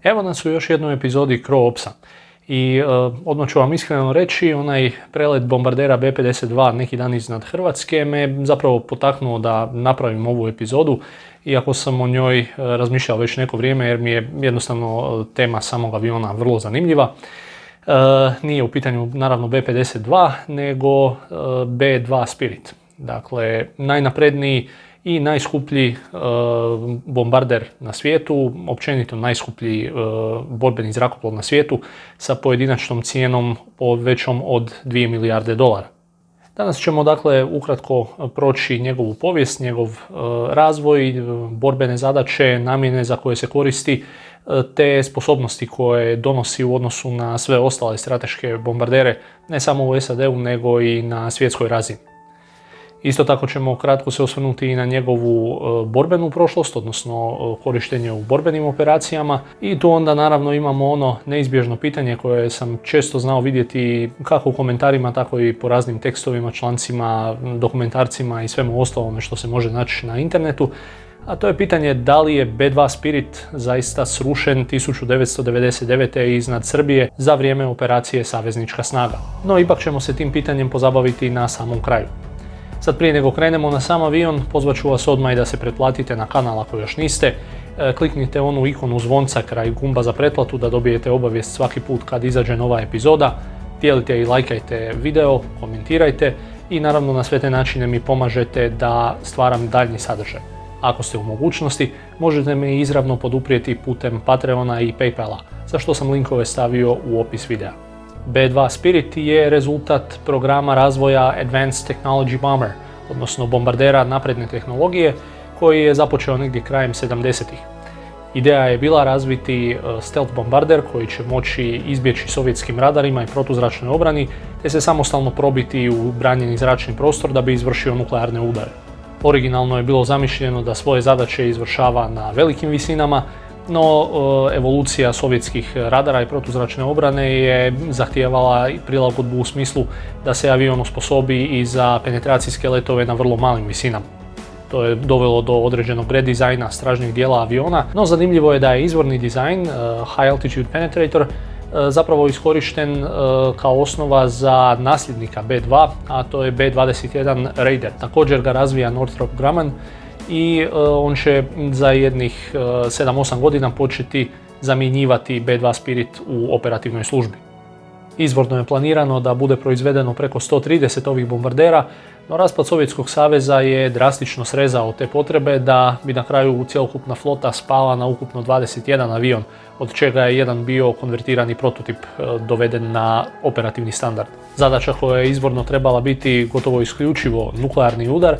Evo nas u još jednoj epizodi Crow Opsa. I odmah ću vam iskreno reći, onaj prelet bombardera B-52 neki dan iznad Hrvatske me zapravo potaknuo da napravim ovu epizodu, iako sam o njoj razmišljao već neko vrijeme jer mi je jednostavno tema samog aviona vrlo zanimljiva. Nije u pitanju naravno B-52 nego B-2 Spirit. Dakle, najnapredniji i najskuplji bombarder na svijetu, općenito najskuplji borbeni zrakoplov na svijetu sa pojedinačnom cijenom većom od 2 milijarde dolara. Danas ćemo dakle ukratko proći njegovu povijest, njegov razvoj, borbene zadaće, namjene za koje se koristi, te sposobnosti koje donosi u odnosu na sve ostale strateške bombardere, ne samo u SAD-u nego i na svjetskoj razini. Isto tako ćemo kratko se osvrnuti i na njegovu borbenu prošlost, odnosno korištenje u borbenim operacijama. I tu onda naravno imamo ono neizbježno pitanje koje sam često znao vidjeti kako u komentarima, tako i po raznim tekstovima, člancima, dokumentarcima i svemu ostalome što se može naći na internetu. A to je pitanje da li je B-2 Spirit zaista srušen 1999. iznad Srbije za vrijeme operacije Saveznička snaga. No ipak ćemo se tim pitanjem pozabaviti na samom kraju. Sad prije nego krenemo na sam avion, pozvat ću vas odmah i da se pretplatite na kanal ako još niste. Kliknite onu ikonu zvonca kraj gumba za pretplatu da dobijete obavijest svaki put kad izađe nova epizoda. Dijelite i lajkajte video, komentirajte i naravno na sve te načine mi pomažete da stvaram daljnji sadržaj. Ako ste u mogućnosti, možete me izravno poduprijeti putem Patreona i Paypala, za što sam linkove stavio u opis videa. B-2 Spirit je rezultat programa razvoja Advanced Technology Bomber, odnosno bombardera napredne tehnologije, koji je započeo negdje krajem 70-ih. Ideja je bila razviti stealth bombarder koji će moći izbjeći sovjetskim radarima i protuzračnoj obrani, te se samostalno probiti u branjeni zračni prostor da bi izvršio nuklearne udare. Originalno je bilo zamišljeno da svoje zadaće izvršava na velikim visinama, no evolucija sovjetskih radara i protuzračne obrane je zahtijevala prilagodbu u smislu da se avion osposobi i za penetracijske letove na vrlo malim visinama. To je dovelo do određenog redizajna stražnjeg dijela aviona, no zanimljivo je da je izvorni dizajn, High Altitude Penetrator, zapravo iskorišten kao osnova za nasljednika B-2, a to je B-21 Raider. Također ga razvija Northrop Grumman i on će za jednih 7-8 godina početi zamjenjivati B-2 Spirit u operativnoj službi. Izvorno je planirano da bude proizvedeno preko 130 ovih bombardera, no raspad Sovjetskog saveza je drastično srezao te potrebe da bi na kraju cjelokupna flota spala na ukupno 21 avion, od čega je jedan bio konvertirani prototip doveden na operativni standard. Zadaća koja je izvorno trebala biti gotovo isključivo nuklearni udar,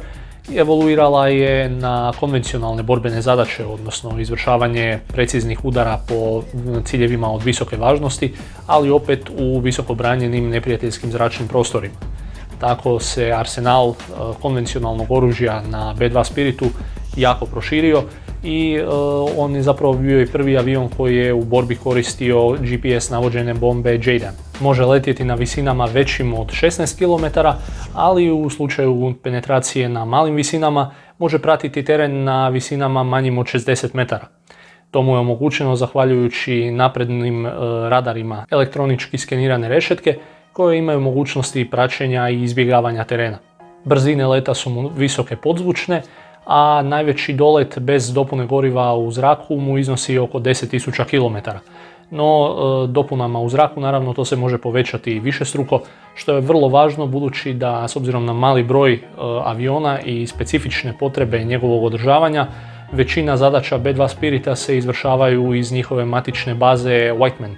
evoluirala je na konvencionalne borbene zadaće, odnosno izvršavanje preciznih udara po ciljevima od visoke važnosti, ali opet u visoko branjenim neprijateljskim zračnim prostorima. Tako se arsenal konvencionalnog oružja na B-2 Spiritu jako proširio i on je zapravo bio i prvi avion koji je u borbi koristio GPS navođene bombe JDAM. Može letjeti na visinama većim od 16 km, ali u slučaju penetracije na malim visinama može pratiti teren na visinama manjim od 60 metara. To mu je omogućeno zahvaljujući naprednim radarima elektronički skenirane rešetke koje imaju mogućnosti praćenja i izbjegavanja terena. Brzine leta su mu visoke podzvučne, a najveći dolet bez dopune goriva u zraku mu iznosi oko 10.000 km. No dopunama u zraku naravno to se može povećati i višestruko, što je vrlo važno budući da s obzirom na mali broj aviona i specifične potrebe njegovog održavanja, većina zadaća B-2 Spirita se izvršavaju iz njihove matične baze Whiteman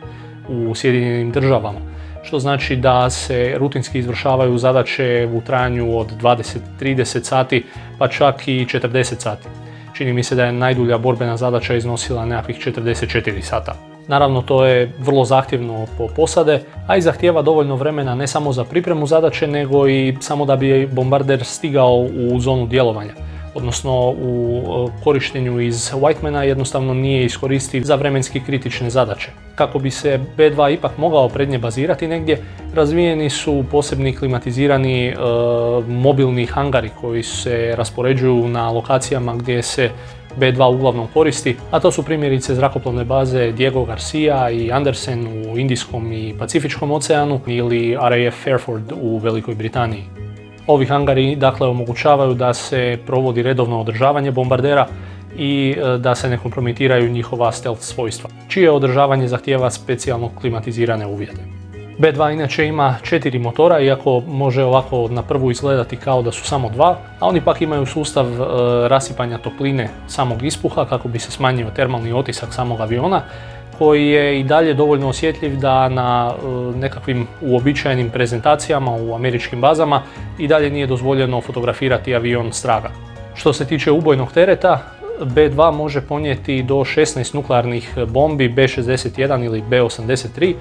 u Sjedinjenim Državama, što znači da se rutinski izvršavaju zadaće u trajanju od 20-30 sati, pa čak i 40 sati. Čini mi se da je najdulja borbena zadaća iznosila nekakvih 44 sata. Naravno, to je vrlo zahtjevno po posade, a i zahtijeva dovoljno vremena ne samo za pripremu zadaće, nego i samo da bi bombarder stigao u zonu djelovanja. Odnosno u korištenju iz Whitemana jednostavno nije iskoristiv za vremenski kritične zadaće. Kako bi se B-2 ipak mogao prednje bazirati negdje, razvijeni su posebni klimatizirani mobilni hangari koji se raspoređuju na lokacijama gdje se B2 uglavnom koristi, a to su primjerice zrakoplovne baze Diego Garcia i Andersen u Indijskom i Pacifičkom oceanu ili RAF Fairford u Velikoj Britaniji. Ovi hangari dakle omogućavaju da se provodi redovno održavanje bombardera i da se ne kompromitiraju njihova stealth svojstva, čije održavanje zahtijeva specijalno klimatizirane uvjete. B2 inače ima 4 motora, iako može ovako na prvu izgledati kao da su samo 2, a oni pak imaju sustav rasipanja topline samog ispuha kako bi se smanjio termalni otisak samog aviona, koji je i dalje dovoljno osjetljiv da na nekakvim uobičajenim prezentacijama u američkim bazama i dalje nije dozvoljeno fotografirati avion s traga. Što se tiče ubojnog tereta, B2 može ponijeti do 16 nuklearnih bombi B61 ili B83,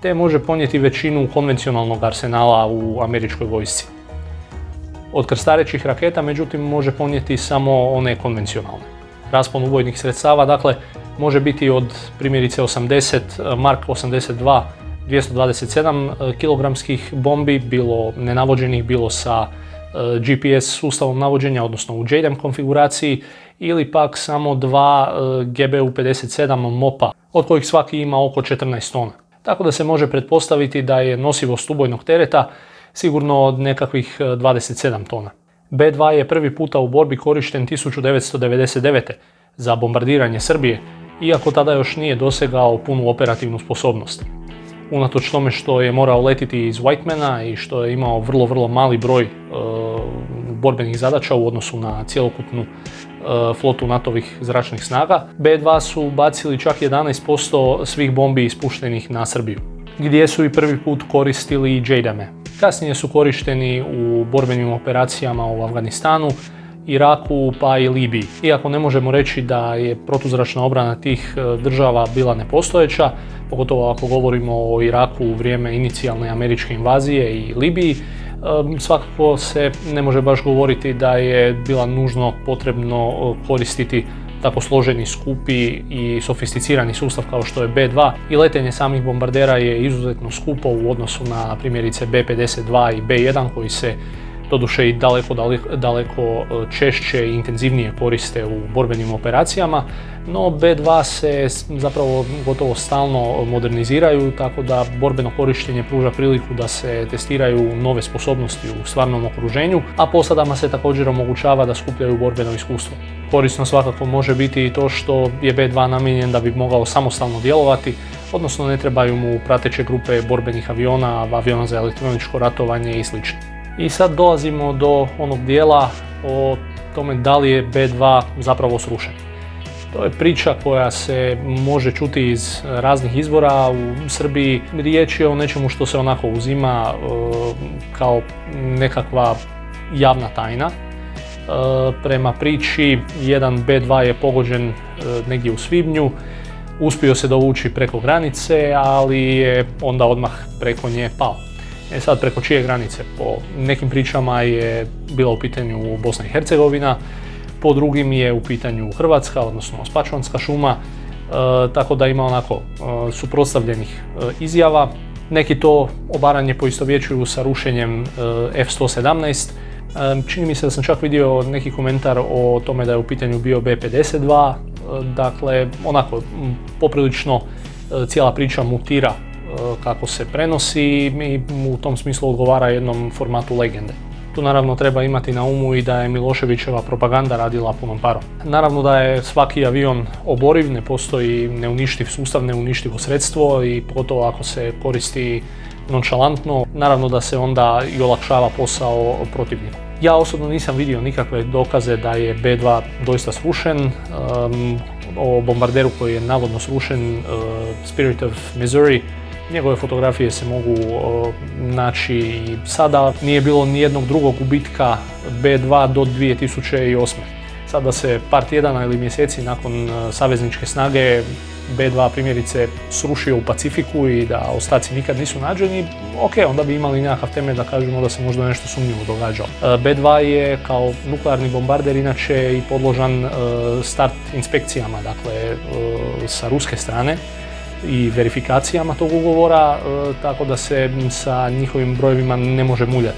te može ponijeti većinu konvencionalnog arsenala u američkoj vojsci. Od krstarećih raketa, međutim, može ponijeti samo one konvencionalne. Raspon ubojnih sredstava, dakle, može biti od primjerice 80 Mark 82 227 kg bombi, bilo nenavođenih, bilo sa GPS sustavom navođenja, odnosno u JDAM konfiguraciji, ili pak samo 2 GBU-57 MOPA, od kojih svaki ima oko 14 tona. Tako da se može pretpostaviti da je nosivost ubojnog tereta sigurno od nekakvih 27 tona. B2 je prvi puta u borbi korišten 1999. za bombardiranje Srbije, iako tada još nije dosegao punu operativnu sposobnost. Unatoč tome što je morao letiti iz Whitemana i što je imao vrlo mali broj borbenih zadaća u odnosu na cjelokupnu flotu NATO-vih zračnih snaga, B2 su bacili čak 11% svih bombi ispuštenih na Srbiju, gdje su i prvi put koristili JDAM-e. Kasnije su korišteni u borbenim operacijama u Afganistanu, Iraku pa i Libiji. Iako ne možemo reći da je protuzračna obrana tih država bila nepostojeća, pogotovo ako govorimo o Iraku u vrijeme inicijalne američke invazije i Libiji, svakako se ne može baš govoriti da je bila nužno potrebno koristiti tako složeni, skupi i sofisticirani sustav kao što je B2, i letenje samih bombardera je izuzetno skupo u odnosu na primjerice B52 i B1 koji se doduše i daleko češće i intenzivnije koriste u borbenim operacijama, no B2 se zapravo gotovo stalno moderniziraju, tako da borbeno korištenje pruža priliku da se testiraju nove sposobnosti u stvarnom okruženju, a posadama se također omogućava da skupljaju borbeno iskustvo. Korisno svakako može biti i to što je B2 namijenjen da bi mogao samostalno djelovati, odnosno ne trebaju mu prateće grupe borbenih aviona, aviona za elektroničko ratovanje i sl. I sad dolazimo do onog dijela o tome da li je B2 zapravo srušen. To je priča koja se može čuti iz raznih izvora u Srbiji. Riječ je o nečemu što se onako uzima kao nekakva javna tajna. Prema priči, jedan B2 je pogođen negdje u svibnju, uspio se dovući preko granice, ali je onda odmah preko nje pao. Sad preko čije granice? Po nekim pričama je bila u pitanju Bosna i Hercegovina, po drugim je u pitanju Hrvatska, odnosno Spačvanska šuma, tako da ima onako suprotstavljenih izjava. Neki to obaranje poistovjećuju sa rušenjem F-117. Čini mi se da sam čak vidio neki komentar o tome da je u pitanju bio B-52, dakle onako poprilično cijela priča mutira kako se prenosi i u tom smislu odgovara jednom formatu legende. Tu naravno treba imati na umu i da je Miloševićeva propaganda radila punom parom. Naravno da je svaki avion oboriv, ne postoji neuništiv sustav, neuništivo sredstvo i pogotovo ako se koristi nonšalantno, naravno da se onda i olakšava posao protivniku. Ja osobno nisam vidio nikakve dokaze da je B2 doista srušen. O bombarderu koji je navodno srušen, Spirit of Missouri, njegove fotografije se mogu naći i sada. Nije bilo nijednog drugog gubitka B2 do 2008. Sada se par tjedana ili mjeseci nakon savezničke snage B2 primjerice srušio u Pacifiku i da ostaci nikad nisu nađeni, ok, onda bi imali nekakav temelj da kažemo da se možda nešto sumnjivo događalo. B2 je kao nuklearni bombarder inače i podložan start inspekcijama, dakle sa ruske strane i verifikacijama tog ugovora, tako da se sa njihovim brojevima ne može muljati.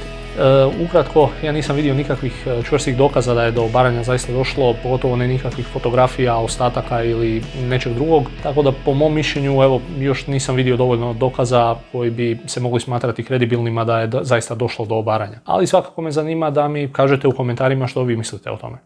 Ukratko, ja nisam vidio nikakvih čvrstih dokaza da je do obaranja zaista došlo, pogotovo ne nikakvih fotografija, ostataka ili nečeg drugog, tako da po mom mišljenju evo, još nisam vidio dovoljno dokaza koji bi se mogli smatrati kredibilnima da je zaista došlo do obaranja. Ali svakako me zanima da mi kažete u komentarima što vi mislite o tome.